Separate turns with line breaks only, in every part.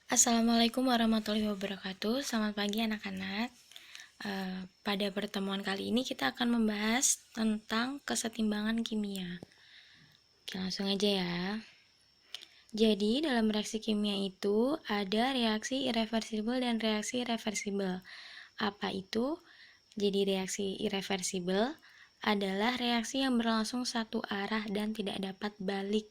Assalamualaikum warahmatullahi wabarakatuh. Selamat pagi anak-anak. Pada pertemuan kali ini kita akan membahas tentang kesetimbangan kimia. Oke, langsung aja ya. Jadi, dalam reaksi kimia itu ada reaksi irreversibel dan reaksi reversibel. Apa itu? Jadi, reaksi irreversibel adalah reaksi yang berlangsung satu arah dan tidak dapat balik.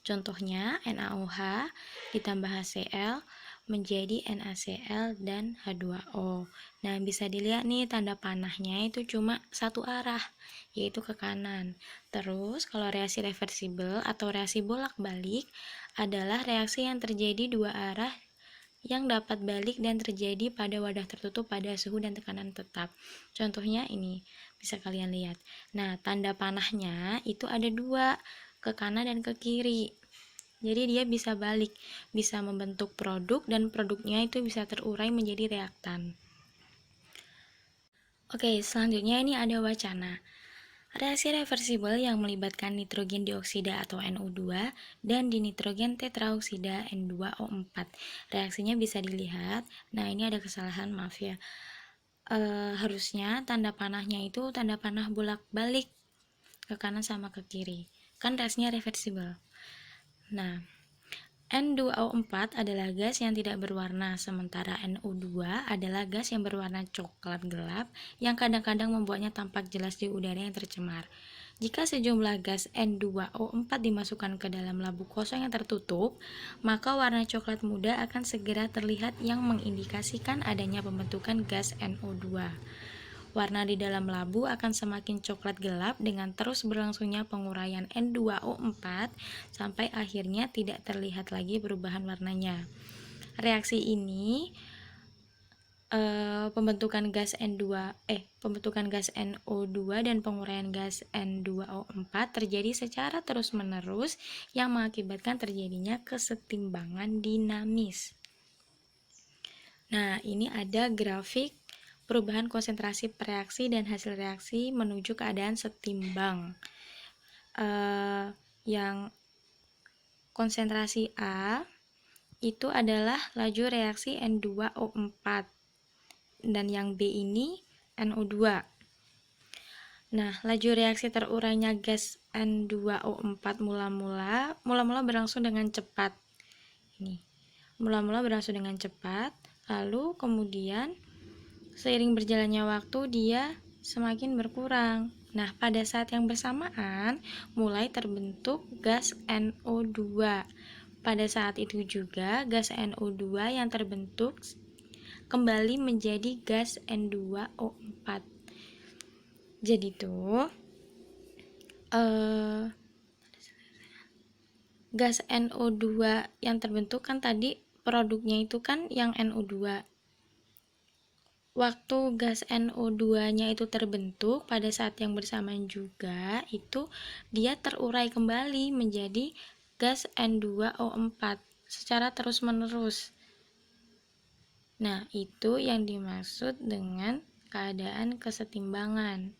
Contohnya NaOH ditambah HCl menjadi NaCl dan H2O. Nah, bisa dilihat nih tanda panahnya itu cuma satu arah, yaitu ke kanan. Terus, kalau reaksi reversibel atau reaksi bolak-balik adalah reaksi yang terjadi dua arah yang dapat balik dan terjadi pada wadah tertutup pada suhu dan tekanan tetap. Contohnya ini, bisa kalian lihat. Nah, tanda panahnya itu ada dua, ke kanan dan ke kiri. Jadi dia bisa balik, bisa membentuk produk dan produknya itu bisa terurai menjadi reaktan. Oke, selanjutnya ini ada wacana. Reaksi reversibel yang melibatkan nitrogen dioksida atau NO2 dan dinitrogen tetraoksida N2O4. Reaksinya bisa dilihat. Nah, ini ada kesalahan, maaf ya. Harusnya tanda panahnya itu tanda panah bolak-balik ke kanan sama ke kiri. Kan reaksinya reversibel. Nah, N2O4 adalah gas yang tidak berwarna, sementara NO2 adalah gas yang berwarna coklat gelap yang kadang-kadang membuatnya tampak jelas di udara yang tercemar. Jika sejumlah gas N2O4 dimasukkan ke dalam labu kosong yang tertutup, maka warna coklat muda akan segera terlihat yang mengindikasikan adanya pembentukan gas NO2. Warna di dalam labu akan semakin coklat gelap dengan terus berlangsungnya penguraian N2O4 sampai akhirnya tidak terlihat lagi perubahan warnanya. Reaksi ini pembentukan gas NO2 dan penguraian gas N2O4 terjadi secara terus-menerus yang mengakibatkan terjadinya kesetimbangan dinamis. Nah, ini ada grafik perubahan konsentrasi reaksi dan hasil reaksi menuju keadaan setimbang. Yang konsentrasi A itu adalah laju reaksi N2O4 dan yang B ini NO2. Nah, laju reaksi terurainya gas N2O4 mula-mula berlangsung dengan cepat. Ini mula-mula berlangsung dengan cepat, lalu kemudian seiring berjalannya waktu dia semakin berkurang. Nah, pada saat yang bersamaan mulai terbentuk gas NO2. Pada saat itu juga gas NO2 yang terbentuk kembali menjadi gas N2O4. Jadi tuh gas NO2 yang terbentuk kan tadi produknya itu kan yang NO2. Waktu gas NO2-nya itu terbentuk pada saat yang bersamaan juga itu dia terurai kembali menjadi gas N2O4 secara terus-menerus. Nah, itu yang dimaksud dengan keadaan kesetimbangan.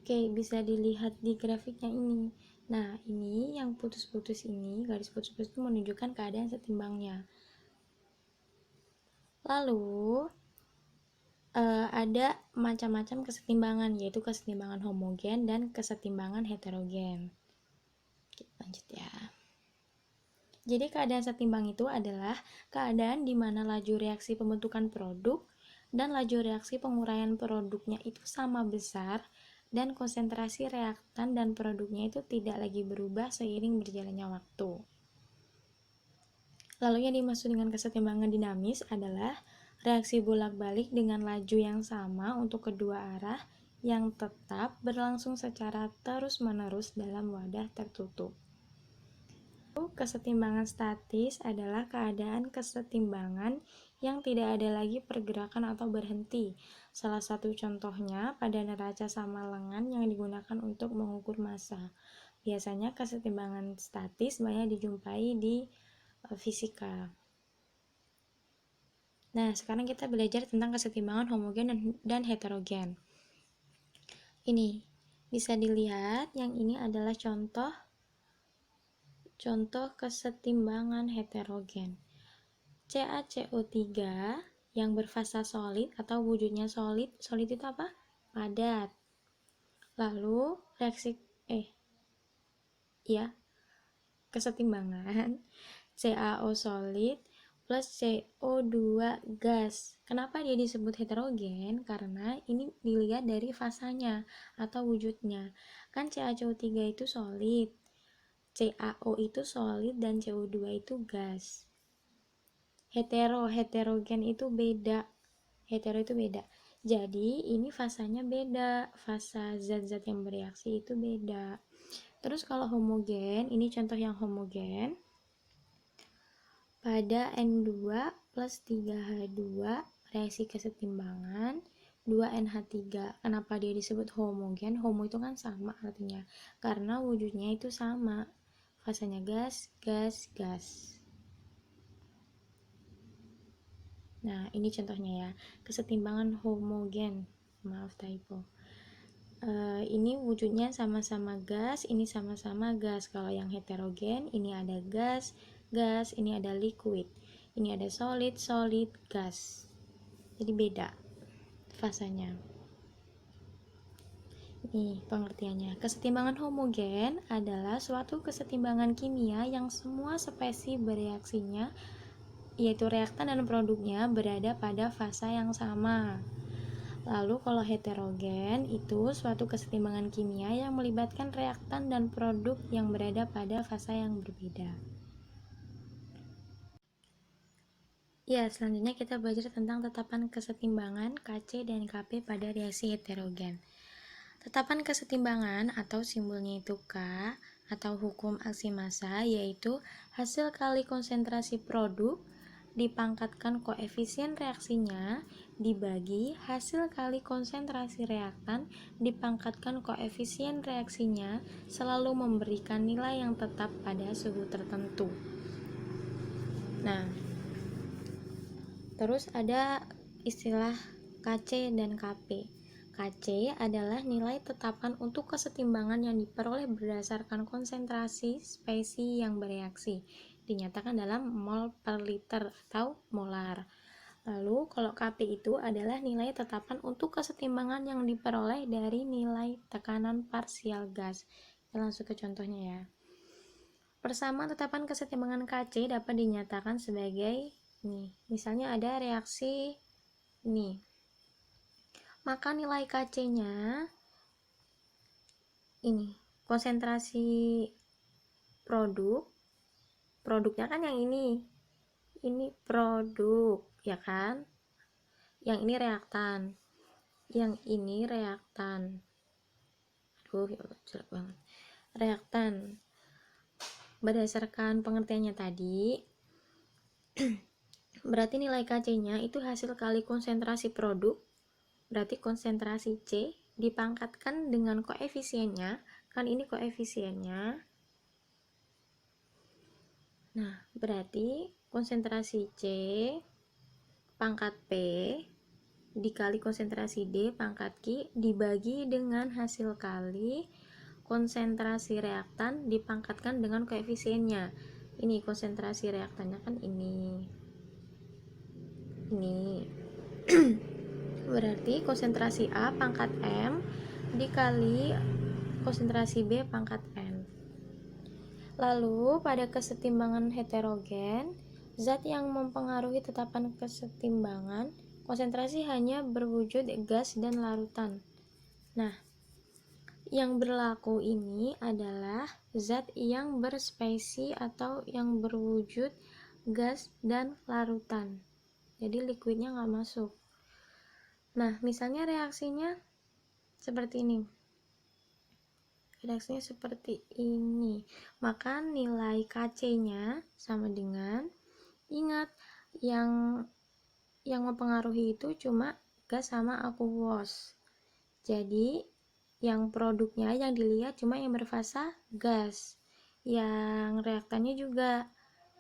Oke, bisa dilihat di grafiknya ini. Nah, ini yang putus-putus ini, garis putus-putus itu menunjukkan keadaan setimbangnya. Lalu ada macam-macam kesetimbangan, yaitu kesetimbangan homogen dan kesetimbangan heterogen. Oke, lanjut ya. Jadi keadaan setimbang itu adalah keadaan di mana laju reaksi pembentukan produk dan laju reaksi penguraian produknya itu sama besar dan konsentrasi reaktan dan produknya itu tidak lagi berubah seiring berjalannya waktu. Lalu yang dimaksud dengan kesetimbangan dinamis adalah reaksi bolak-balik dengan laju yang sama untuk kedua arah yang tetap berlangsung secara terus-menerus dalam wadah tertutup. Kesetimbangan statis adalah keadaan kesetimbangan yang tidak ada lagi pergerakan atau berhenti. Salah satu contohnya pada neraca sama lengan yang digunakan untuk mengukur massa. Biasanya kesetimbangan statis banyak dijumpai di fisika. Nah, sekarang kita belajar tentang kesetimbangan homogen dan heterogen. Ini bisa dilihat, yang ini adalah contoh contoh kesetimbangan heterogen. CaCO3 yang berfasa solid atau wujudnya solid. Solid itu apa? Padat. Lalu reaksi kesetimbangan CaO solid plus CO2 gas. Kenapa dia disebut heterogen? Karena ini dilihat dari fasanya atau wujudnya. Kan CaCO3 itu solid, CaO itu solid, dan CO2 itu gas. Heterogen itu beda. Hetero itu beda. Jadi ini fasanya beda. Fasa zat-zat yang bereaksi itu beda. Terus kalau homogen, ini contoh yang homogen. Pada N2 plus 3H2 reaksi kesetimbangan 2NH3. Kenapa dia disebut homogen? Homo itu kan sama artinya. Karena wujudnya itu sama. Fasanya gas, gas, gas. Nah, ini contohnya ya, kesetimbangan homogen. Maaf typo. Ini wujudnya sama-sama gas, ini sama-sama gas. Kalau yang heterogen, ini ada gas, gas, ini ada liquid. Ini ada solid, solid, gas. Jadi beda fasanya. Nih pengertiannya. Kesetimbangan homogen adalah suatu kesetimbangan kimia yang semua spesies bereaksinya, yaitu reaktan dan produknya, berada pada fasa yang sama. Lalu kalau heterogen itu suatu kesetimbangan kimia yang melibatkan reaktan dan produk yang berada pada fasa yang berbeda. Ya, selanjutnya kita belajar tentang tetapan kesetimbangan Kc dan Kp pada reaksi heterogen. Tetapan kesetimbangan atau simbolnya itu K atau hukum aksi massa, yaitu hasil kali konsentrasi produk dipangkatkan koefisien reaksinya dibagi hasil kali konsentrasi reaktan dipangkatkan koefisien reaksinya selalu memberikan nilai yang tetap pada suhu tertentu. Nah, terus ada istilah Kc dan Kp. Kc adalah nilai tetapan untuk kesetimbangan yang diperoleh berdasarkan konsentrasi spesies yang bereaksi, dinyatakan dalam mol per liter atau molar. Lalu kalau Kp itu adalah nilai tetapan untuk kesetimbangan yang diperoleh dari nilai tekanan parsial gas. Kita langsung ke contohnya ya. Persamaan tetapan kesetimbangan Kc dapat dinyatakan sebagai nih, misalnya ada reaksi nih, maka nilai Kc-nya ini konsentrasi produknya kan yang ini produk ya kan, yang ini reaktan, jelek banget, reaktan. Berdasarkan pengertiannya tadi berarti nilai Kc-nya itu hasil kali konsentrasi produk, berarti konsentrasi C dipangkatkan dengan koefisiennya, kan ini koefisiennya. Nah, berarti konsentrasi C pangkat P dikali konsentrasi D pangkat Q dibagi dengan hasil kali konsentrasi reaktan dipangkatkan dengan koefisiennya. Ini konsentrasi reaktannya kan ini berarti konsentrasi A pangkat M dikali konsentrasi B pangkat N. Lalu pada kesetimbangan heterogen, zat yang mempengaruhi tetapan kesetimbangan konsentrasi hanya berwujud gas dan larutan. Nah, yang berlaku ini adalah zat yang berspesies atau yang berwujud gas dan larutan. Jadi liquidnya nggak masuk. Nah, misalnya reaksinya seperti ini. Reaksinya seperti ini. Maka nilai Kc-nya sama dengan, ingat, yang mempengaruhi itu cuma gas sama aqueous. Jadi yang produknya yang dilihat cuma yang berfasa gas. Yang reaktannya juga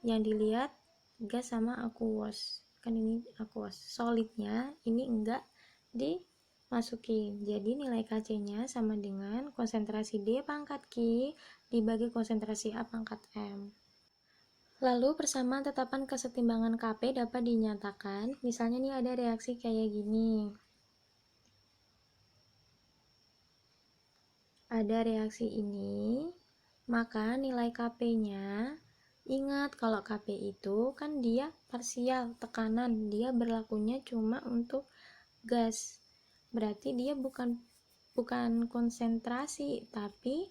yang dilihat gas sama aqueous. Kan ini aqueous. Solidnya ini enggak dimasukin. Jadi nilai Kc-nya sama dengan konsentrasi D pangkat Q dibagi konsentrasi A pangkat M. Lalu persamaan tetapan kesetimbangan Kp dapat dinyatakan. Misalnya nih ada reaksi kayak gini. Ada reaksi ini, maka nilai Kp-nya, ingat kalau Kp itu kan dia parsial, tekanan, dia berlakunya cuma untuk gas. Berarti dia bukan konsentrasi, tapi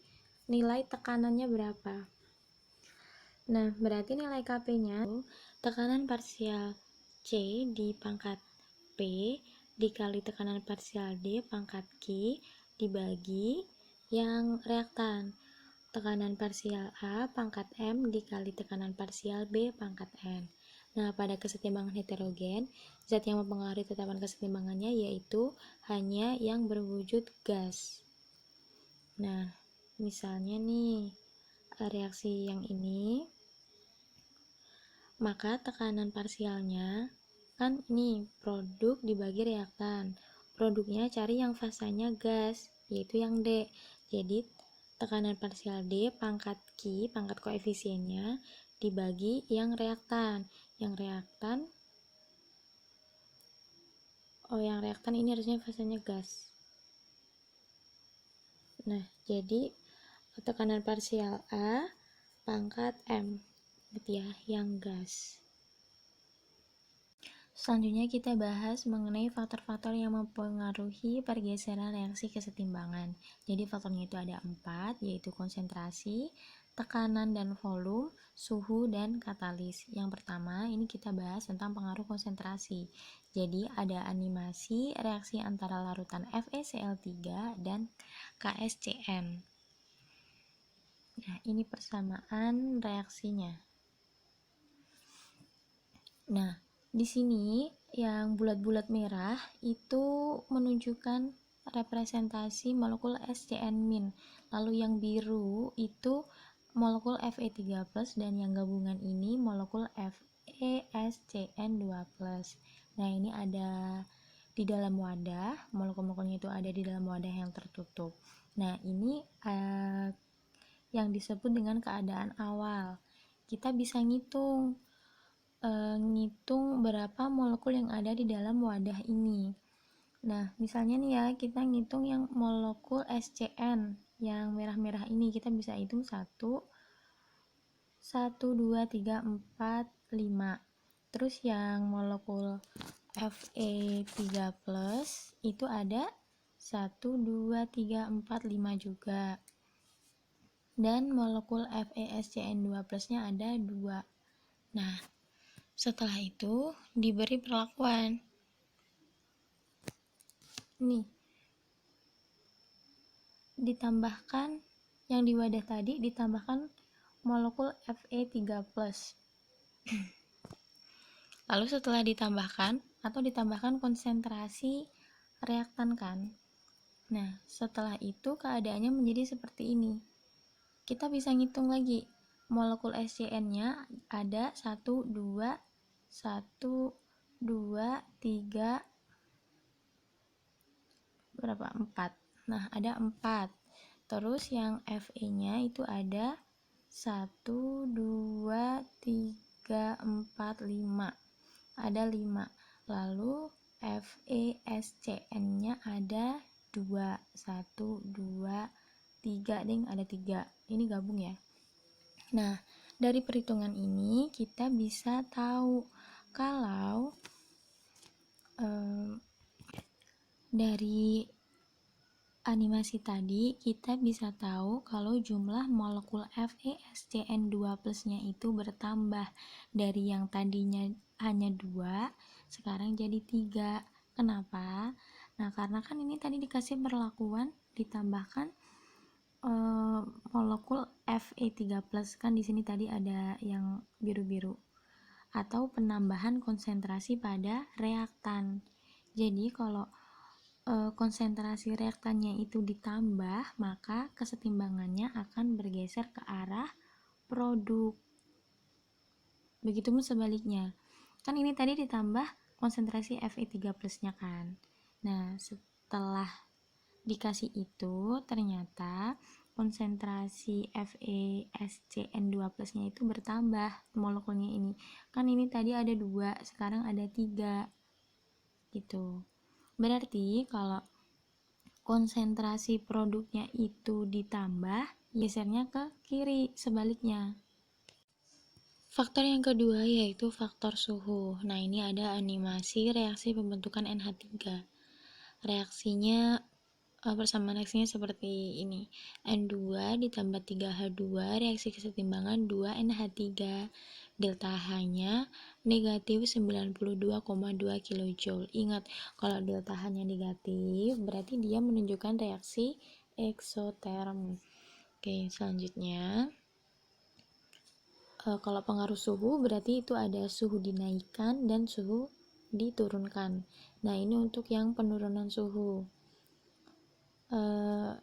nilai tekanannya berapa. Nah, berarti nilai Kp-nya tekanan parsial C di pangkat P dikali tekanan parsial D pangkat Q dibagi yang reaktan. Tekanan parsial A pangkat M dikali tekanan parsial B pangkat N. Nah, pada kesetimbangan heterogen, zat yang mempengaruhi tetapan kesetimbangannya yaitu hanya yang berwujud gas. Nah, misalnya nih, reaksi yang ini, maka tekanan parsialnya kan ini produk dibagi reaktan. Produknya cari yang fasanya gas, yaitu yang D. Jadi, tekanan parsial D pangkat Q, pangkat koefisiennya, dibagi yang reaktan. Yang reaktan ini harusnya fasanya gas. Nah, jadi tekanan parsial A pangkat M, gitu ya, yang gas. Selanjutnya kita bahas mengenai faktor-faktor yang mempengaruhi pergeseran reaksi kesetimbangan. Jadi faktornya itu ada 4, yaitu konsentrasi, tekanan dan volume, suhu, dan katalis. Yang pertama, ini kita bahas tentang pengaruh konsentrasi. Jadi ada animasi reaksi antara larutan FeCl3 dan KSCN. Nah, ini persamaan reaksinya. Nah, di sini yang bulat-bulat merah itu menunjukkan representasi molekul SCN-. Lalu yang biru itu molekul Fe3+, dan yang gabungan ini molekul FeSCN2+. Nah, ini ada di dalam wadah, molekul-molekulnya itu ada di dalam wadah yang tertutup. Nah, ini yang disebut dengan keadaan awal. Kita bisa ngitung berapa molekul yang ada di dalam wadah ini. Nah, misalnya nih ya, kita ngitung yang molekul SCN yang merah-merah ini, kita bisa hitung 1, 2, 3, 4, 5. Terus yang molekul Fe3+ itu ada 1, 2, 3, 4, 5 juga. Dan molekul FeSCN2+-nya ada 2. Nah, setelah itu diberi perlakuan. Nih, ditambahkan yang di wadah tadi, ditambahkan molekul Fe3+. Lalu setelah ditambahkan konsentrasi reaktan kan. Nah, setelah itu keadaannya menjadi seperti ini. Kita bisa ngitung lagi. Molekul SCN-nya ada 1, 2, 3, berapa? 4. Nah, ada 4. Terus yang Fe-nya itu ada 1, 2, 3, 4, 5. Ada 5. Lalu FeSCN-nya ada 2. 1, 2, 3, ding, ada 3. Ini gabung ya. Nah, dari perhitungan ini kita bisa tahu kalau dari animasi tadi kita bisa tahu kalau jumlah molekul FeSCN2+-nya itu bertambah dari yang tadinya hanya 2, sekarang jadi 3. Kenapa? Nah, karena kan ini tadi dikasih perlakuan ditambahkan molekul Fe3+, kan di sini tadi ada yang biru-biru, atau penambahan konsentrasi pada reaktan. Jadi kalau konsentrasi reaktannya itu ditambah, maka kesetimbangannya akan bergeser ke arah produk. Begitupun sebaliknya. Kan ini tadi ditambah konsentrasi Fe3+-nya kan. Nah, setelah dikasih itu, ternyata konsentrasi FeSCN2+ nya itu bertambah molekulnya ini. Kan ini tadi ada 2, sekarang ada 3 gitu. Berarti kalau konsentrasi produknya itu ditambah, gesernya ke kiri, sebaliknya. Faktor yang kedua yaitu faktor suhu. Nah, ini ada animasi reaksi pembentukan NH3. Reaksinya persamaan reaksinya seperti ini. N2 ditambah 3H2, reaksi kesetimbangan 2NH3. Delta H-nya negatif 92,2 kJ. Ingat, kalau delta H-nya negatif, berarti dia menunjukkan reaksi eksoterm. Oke, selanjutnya. Kalau pengaruh suhu, berarti itu ada suhu dinaikkan dan suhu diturunkan. Nah, ini untuk yang penurunan suhu.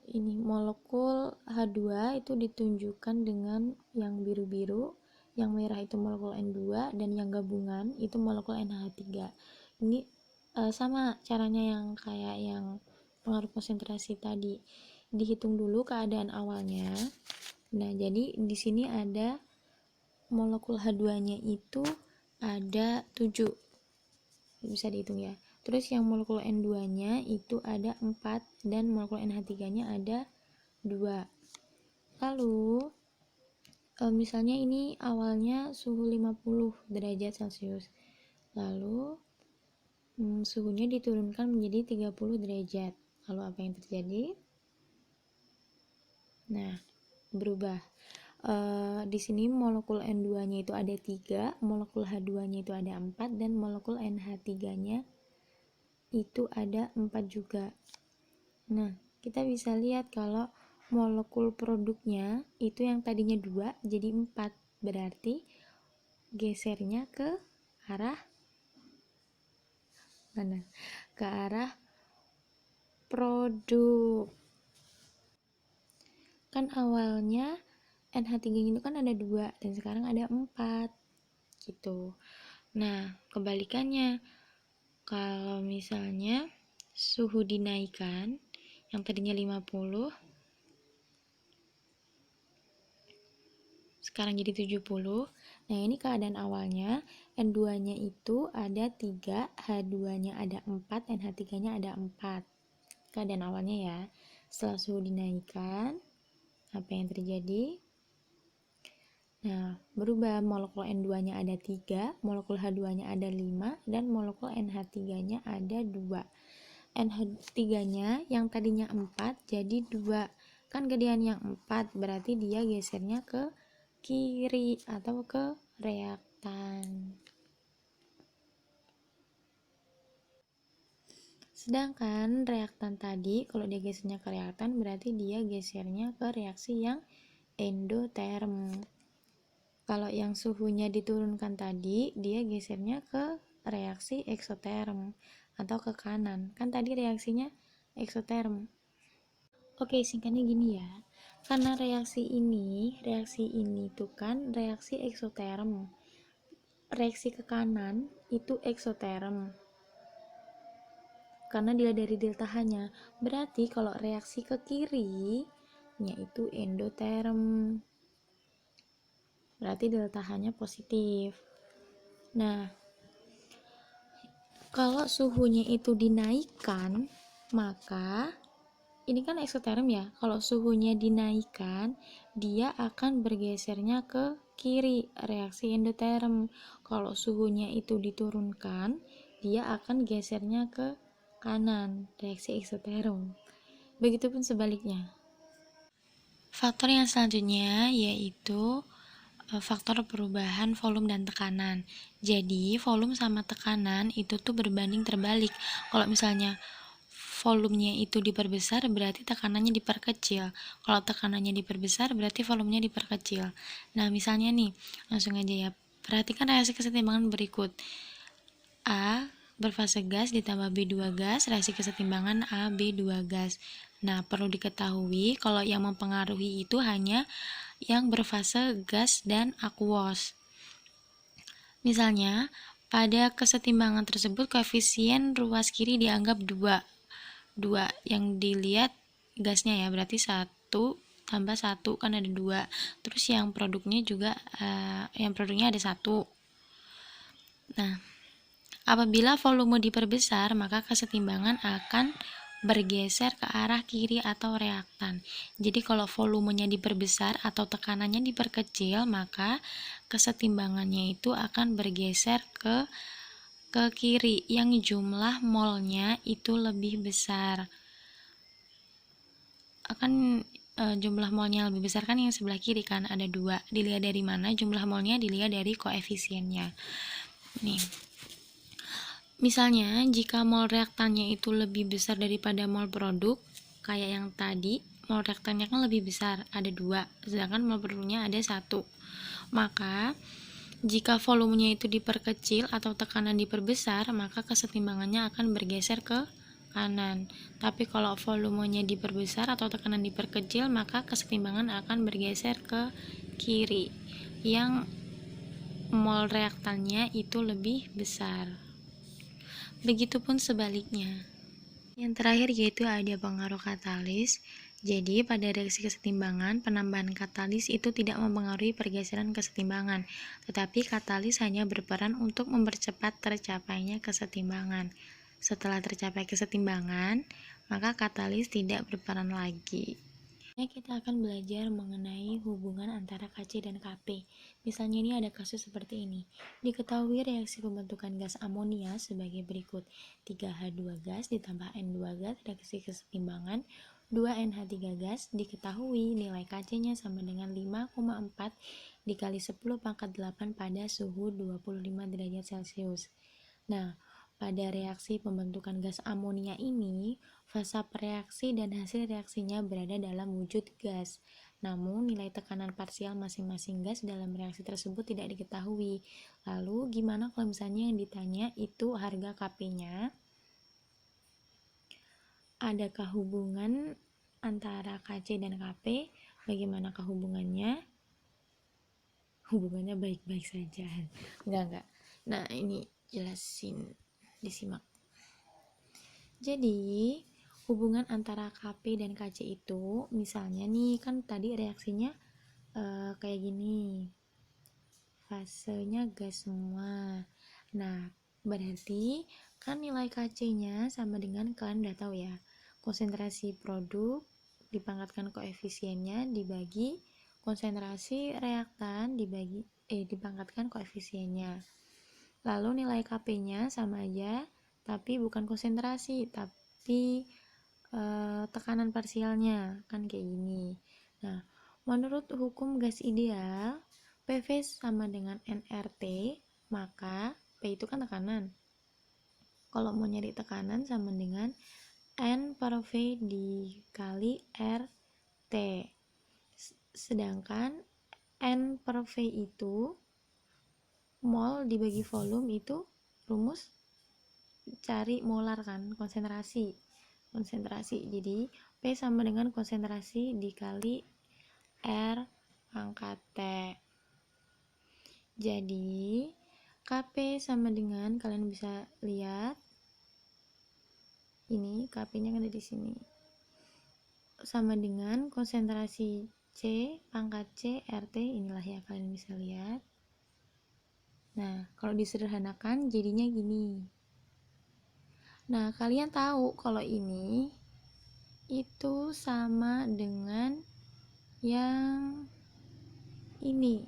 Ini molekul H2 itu ditunjukkan dengan yang biru-biru, yang merah itu molekul N2, dan yang gabungan itu molekul NH3. Ini sama caranya yang kayak yang pengaruh konsentrasi tadi. Dihitung dulu keadaan awalnya. Nah, jadi di sini ada molekul H2-nya itu ada 7. Bisa dihitung ya. Terus yang molekul N2-nya itu ada 4 dan molekul NH3-nya ada 2. Lalu misalnya ini awalnya suhu 50 derajat Celcius. Lalu suhunya diturunkan menjadi 30 derajat. Lalu apa yang terjadi? Nah, berubah. Di sini molekul N2-nya itu ada 3, molekul H2-nya itu ada 4, dan molekul NH3-nya itu ada 4 juga. Nah, kita bisa lihat kalau molekul produknya itu yang tadinya 2 jadi 4. Berarti gesernya ke arah mana? Ke arah produk. Kan awalnya NH3 itu kan ada 2 dan sekarang ada 4 gitu. Nah, kebalikannya, kalau misalnya suhu dinaikkan yang tadinya 50 sekarang jadi 70. Nah, ini keadaan awalnya. N2-nya itu ada 3, H2-nya ada 4, NH3-nya ada 4. Keadaan awalnya ya. Setelah suhu dinaikkan, apa yang terjadi? Nah, berubah. Molekul N2-nya ada 3, molekul H2-nya ada 5, dan molekul NH3-nya ada 2. NH3-nya yang tadinya 4 jadi 2. Kan gedean yang 4, berarti dia gesernya ke kiri atau ke reaktan. Sedangkan reaktan tadi kalau dia gesernya ke reaktan berarti dia gesernya ke reaksi yang endoterm. Kalau yang suhunya diturunkan tadi dia gesernya ke reaksi eksoterm atau ke kanan. Kan tadi reaksinya eksoterm. Oke, singkatnya gini ya. Karena reaksi ini tuh kan reaksi eksoterm. Reaksi ke kanan itu eksoterm. Karena dilihat dari delta H-nya. Berarti kalau reaksi ke kiri yaitu endoterm. Berarti delta H-nya positif. Nah, kalau suhunya itu dinaikkan, maka ini kan eksoterm ya. Kalau suhunya dinaikkan, dia akan bergesernya ke kiri, reaksi endoterm. Kalau suhunya itu diturunkan, dia akan gesernya ke kanan, reaksi eksoterm. Begitupun sebaliknya. Faktor yang selanjutnya yaitu faktor perubahan volume dan tekanan. Jadi, volume sama tekanan itu tuh berbanding terbalik. Kalau misalnya volumenya itu diperbesar berarti tekanannya diperkecil. Kalau tekanannya diperbesar berarti volumenya diperkecil. Nah, misalnya nih, langsung aja ya. Perhatikan reaksi kesetimbangan berikut. A berfase gas ditambah B2 gas, reaksi kesetimbangan A, B2 gas. Nah, perlu diketahui kalau yang mempengaruhi itu hanya yang berfase gas dan aquos. Misalnya, pada kesetimbangan tersebut koefisien ruas kiri dianggap 2 yang dilihat gasnya ya, berarti 1 tambah 1 kan ada 2. Terus yang produknya juga ada 1. Nah, apabila volume diperbesar, maka kesetimbangan akan bergeser ke arah kiri atau reaktan. Jadi kalau volumenya diperbesar atau tekanannya diperkecil, maka kesetimbangannya itu akan bergeser ke kiri yang jumlah molnya itu lebih besar. Akan jumlah molnya lebih besar kan yang sebelah kiri kan ada 2. Dilihat dari mana jumlah molnya? Dilihat dari koefisiennya. Nih. Misalnya, jika mol reaktannya itu lebih besar daripada mol produk, kayak yang tadi, mol reaktannya kan lebih besar, ada 2, sedangkan mol produknya ada 1. Maka, jika volumenya itu diperkecil atau tekanan diperbesar, maka kesetimbangannya akan bergeser ke kanan. Tapi kalau volumenya diperbesar atau tekanan diperkecil, maka kesetimbangan akan bergeser ke kiri, yang mol reaktannya itu lebih besar. Begitupun sebaliknya. Yang terakhir yaitu ada pengaruh katalis. Jadi pada reaksi kesetimbangan, penambahan katalis itu tidak mempengaruhi pergeseran kesetimbangan, tetapi katalis hanya berperan untuk mempercepat tercapainya kesetimbangan. Setelah tercapai kesetimbangan, maka katalis tidak berperan lagi. Kita akan belajar mengenai hubungan antara Kc dan Kp. Misalnya ini ada kasus seperti ini. Diketahui reaksi pembentukan gas amonia sebagai berikut. 3H2 gas ditambah N2 gas, reaksi kesetimbangan 2NH3 gas. Diketahui nilai Kc-nya sama dengan 5,4 dikali 10 pangkat 8 pada suhu 25 derajat Celcius. Nah, pada reaksi pembentukan gas amonia ini, fasa reaksi dan hasil reaksinya berada dalam wujud gas. Namun, nilai tekanan parsial masing-masing gas dalam reaksi tersebut tidak diketahui. Lalu, gimana kalau misalnya yang ditanya itu harga Kp-nya? Adakah hubungan antara Kc dan Kp? Bagaimanakah hubungannya? Hubungannya baik-baik saja. Enggak. Nah, ini jelasin. Disimak. Jadi, hubungan antara Kp dan Kc itu, misalnya nih, kan tadi reaksinya kayak gini. Fasenya gas semua. Nah, berarti kan nilai Kc-nya sama dengan, kalian udah tahu ya, konsentrasi produk dipangkatkan koefisiennya dibagi konsentrasi reaktan dipangkatkan koefisiennya. Lalu nilai Kp-nya sama aja, tapi bukan konsentrasi, tapi tekanan parsialnya, kan kayak gini. Nah, menurut hukum gas ideal, PV sama dengan nRT, maka P itu kan tekanan. Kalau mau nyari tekanan sama dengan N per V dikali RT. Sedangkan N per V itu mol dibagi volume itu rumus cari molar kan, konsentrasi. Jadi P sama dengan konsentrasi dikali R pangkat T. Jadi Kp sama dengan, kalian bisa lihat ini Kp-nya ada di sini, sama dengan konsentrasi C pangkat C RT. Inilah ya, kalian bisa lihat. Nah, kalau disederhanakan jadinya gini. Nah, kalian tahu kalau ini itu sama dengan yang ini,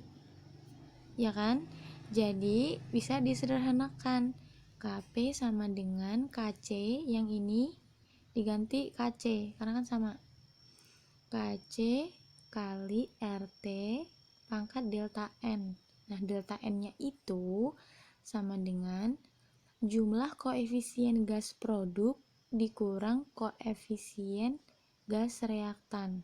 ya kan? Jadi, bisa disederhanakan. Kp sama dengan Kc, yang ini diganti Kc, karena kan sama. Kc kali RT pangkat delta N. Nah, delta N-nya itu sama dengan jumlah koefisien gas produk dikurang koefisien gas reaktan.